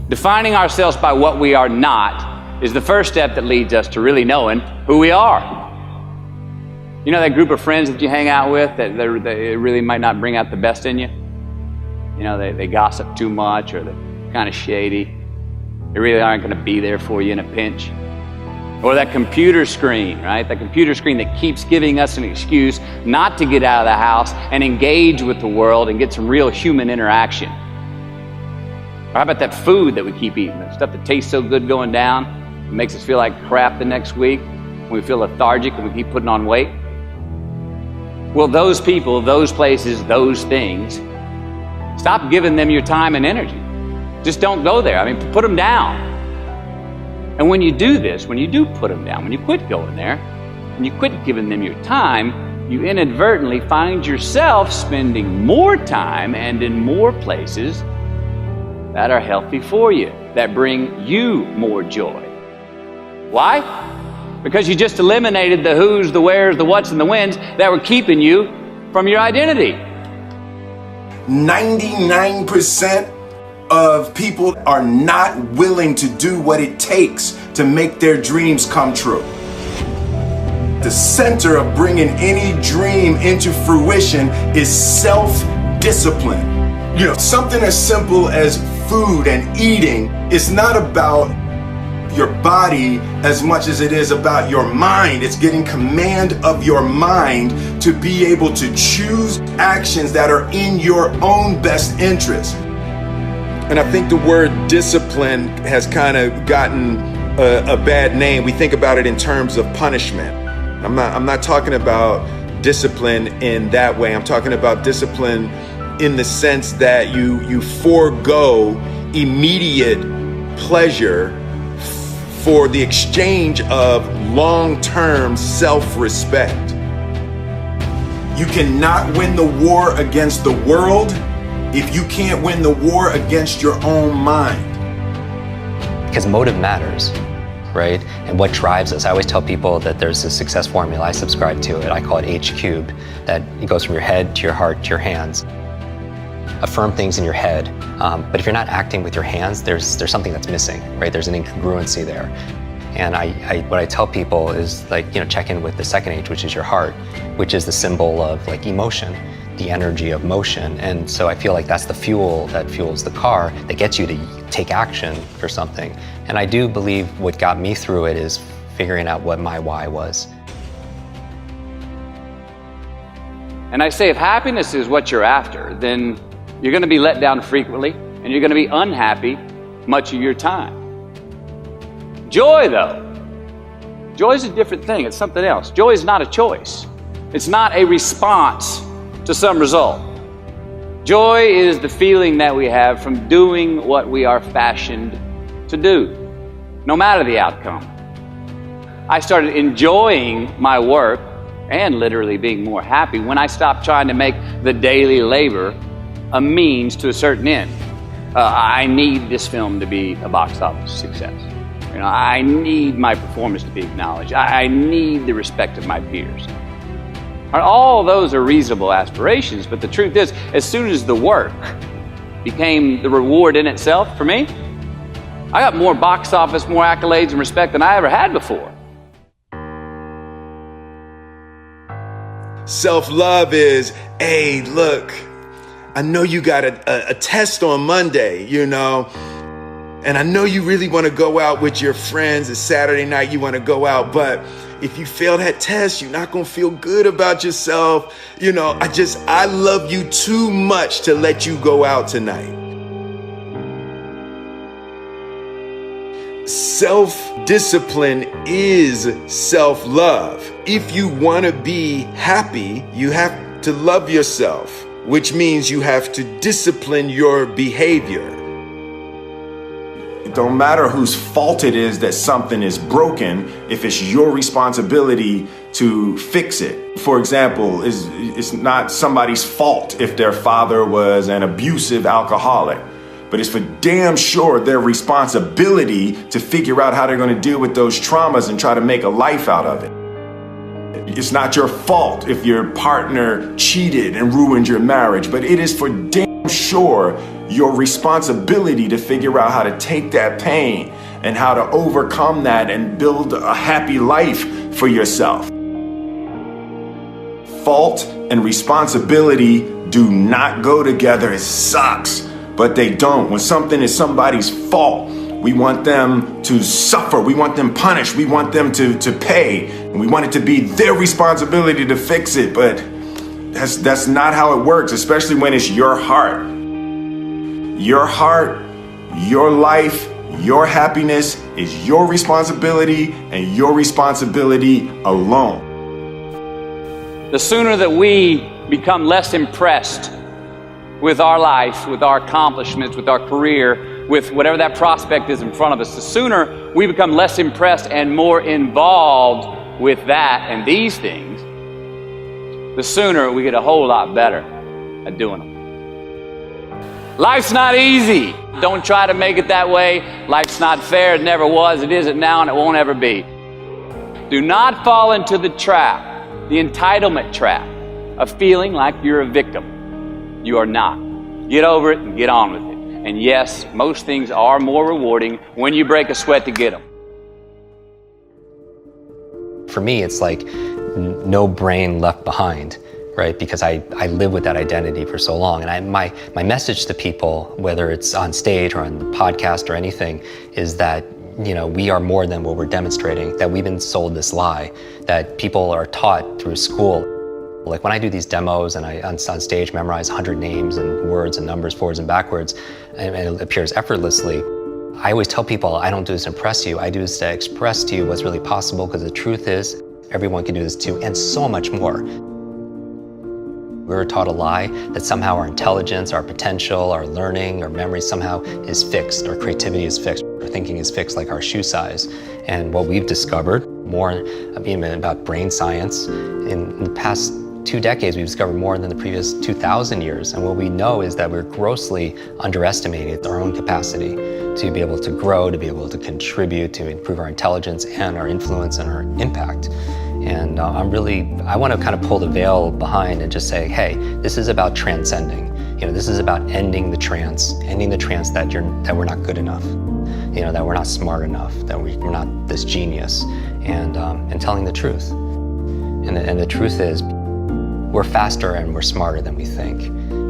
Defining ourselves by what we are not is the first step that leads us to really knowing who we are. You know that group of friends that you hang out with that they really might not bring out the best in you? You know, they gossip too much, or they're kind of shady. They really aren't going to be there for you in a pinch. Or that computer screen, right? That computer screen that keeps giving us an excuse not to get out of the house and engage with the world and get some real human interaction. Or how about that food that we keep eating, the stuff that tastes so good going down, it makes us feel like crap the next week, when we feel lethargic and we keep putting on weight? Well, those people, those places, those things, stop giving them your time and energy. Just don't go there. I mean, put them down. And when you do this, when you do put them down, when you quit going there, and you quit giving them your time, you inadvertently find yourself spending more time and in more places that are healthy for you, that bring you more joy. Why? Because you just eliminated the who's, the where's, the what's, and the when's that were keeping you from your identity. 99% of people are not willing to do what it takes to make their dreams come true. The center of bringing any dream into fruition is self-discipline. You know, something as simple as food and eating is not about your body as much as it is about your mind. It's getting command of your mind to be able to choose actions that are in your own best interest. And I think the word discipline has kind of gotten a bad name. We think about it in terms of punishment. I'm not talking about discipline in that way. I'm talking about discipline in the sense that you forego immediate pleasure for the exchange of long-term self-respect. You cannot win the war against the world if you can't win the war against your own mind. Because motive matters, right? And what drives us. I always tell people that there's a success formula. I subscribe to it. I call it H cubed, that it goes from your head to your heart to your hands. Affirm things in your head, but if you're not acting with your hands, there's something that's missing, right? There's an incongruency there. And what I tell people is, like, you know, check in with the second H, which is your heart, which is the symbol of like emotion, the energy of motion. And so I feel like that's the fuel that fuels the car, that gets you to take action for something. And I do believe what got me through it is figuring out what my why was. And I say, if happiness is what you're after, then you're going to be let down frequently, and you're going to be unhappy much of your time. Joy, though, joy is a different thing. It's something else. Joy is not a choice. It's not a response to some result. Joy is the feeling that we have from doing what we are fashioned to do, no matter the outcome. I started enjoying my work and literally being more happy when I stopped trying to make the daily labor a means to a certain end. I need this film to be a box office success. You know, I need my performance to be acknowledged. I need the respect of my peers. All those are reasonable aspirations, but the truth is, as soon as the work became the reward in itself for me, I got more box office, more accolades and respect than I ever had before. Self-love is, hey, look, I know you got a test on Monday, you know, and I know you really want to go out with your friends. It's Saturday night, you want to go out, but if you fail that test, you're not going to feel good about yourself. You know, I love you too much to let you go out tonight. Self-discipline is self-love. If you want to be happy, you have to love yourself, which means you have to discipline your behavior. It don't matter whose fault it is that something is broken if it's your responsibility to fix it. For example, it's not somebody's fault if their father was an abusive alcoholic, but it's for damn sure their responsibility to figure out how they're going to deal with those traumas and try to make a life out of it. It's not your fault if your partner cheated and ruined your marriage, but it is for damn sure your responsibility to figure out how to take that pain and how to overcome that and build a happy life for yourself. Fault and responsibility do not go together. It sucks, but they don't. When something is somebody's fault, we want them to suffer. We want them punished. We want them to pay. And we want it to be their responsibility to fix it. But that's not how it works, especially when it's your heart. Your heart, your life, your happiness is your responsibility and your responsibility alone. The sooner that we become less impressed with our life, with our accomplishments, with our career, with whatever that prospect is in front of us, the sooner we become less impressed and more involved with that and these things, the sooner we get a whole lot better at doing them. Life's not easy. Don't try to make it that way. Life's not fair. It never was. It isn't now, and it won't ever be. Do not fall into the trap, the entitlement trap, of feeling like you're a victim. You are not. Get over it and get on with it. And yes, most things are more rewarding when you break a sweat to get them. For me, it's like no brain left behind, right? Because I live with that identity for so long. And my message to people, whether it's on stage or on the podcast or anything, is that, you know, we are more than what we're demonstrating, that we've been sold this lie, that people are taught through school. Like when I do these demos and I on stage memorize 100 names and words and numbers forwards and backwards, and it appears effortlessly, I always tell people I don't do this to impress you. I do this to express to you what's really possible, because the truth is everyone can do this too, and so much more. We were taught a lie that somehow our intelligence, our potential, our learning, our memory somehow is fixed, our creativity is fixed, our thinking is fixed, like our shoe size. And what we've discovered, more even about brain science, in the past 2 decades, we've discovered more than the previous 2,000 years. And what we know is that we're grossly underestimating our own capacity to be able to grow, to be able to contribute, to improve our intelligence and our influence and our impact. And I want to kind of pull the veil behind and just say, hey, this is about transcending. You know, this is about ending the trance that we're not good enough, you know, that we're not smart enough, that we're not this genius, and telling the truth. And the truth is, we're faster and we're smarter than we think.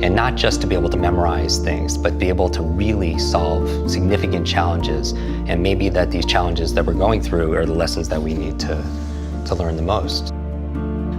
And not just to be able to memorize things, but be able to really solve significant challenges. And maybe that these challenges that we're going through are the lessons that we need to learn the most.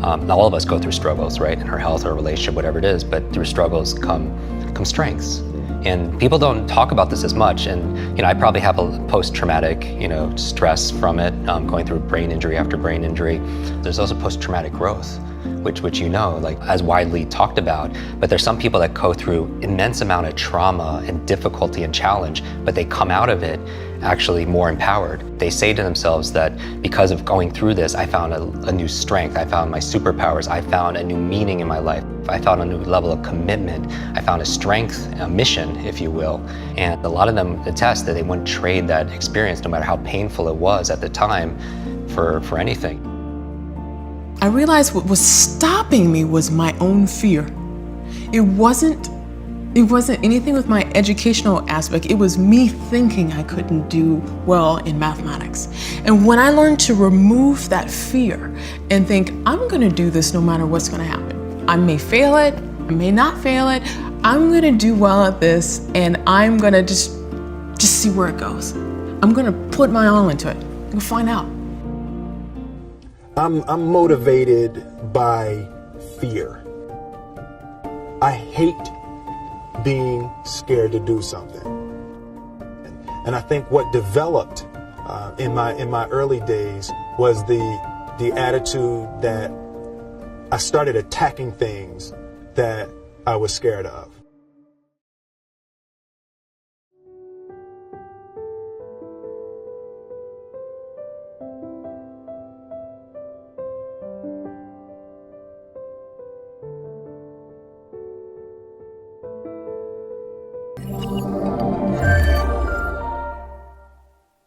All of us go through struggles, right? In our health, our relationship, whatever it is, but through struggles come strengths. And people don't talk about this as much. And, you know, I probably have a post-traumatic, you know, stress from it, going through brain injury after brain injury. There's also post-traumatic growth, which you know, like as widely talked about, but there's some people that go through immense amount of trauma and difficulty and challenge, but they come out of it actually more empowered. They say to themselves that because of going through this, I found a new strength, I found my superpowers, I found a new meaning in my life, I found a new level of commitment, I found a strength, a mission, if you will. And a lot of them attest that they wouldn't trade that experience, no matter how painful it was at the time, for anything. I realized what was stopping me was my own fear. It wasn't anything with my educational aspect. It was me thinking I couldn't do well in mathematics. And when I learned to remove that fear and think, I'm gonna do this no matter what's gonna happen. I may fail it, I may not fail it. I'm gonna do well at this, and I'm gonna just see where it goes. I'm gonna put my all into it. We'll find out. I'm motivated by fear. I hate being scared to do something. And I think what developed in my early days was the attitude that I started attacking things that I was scared of.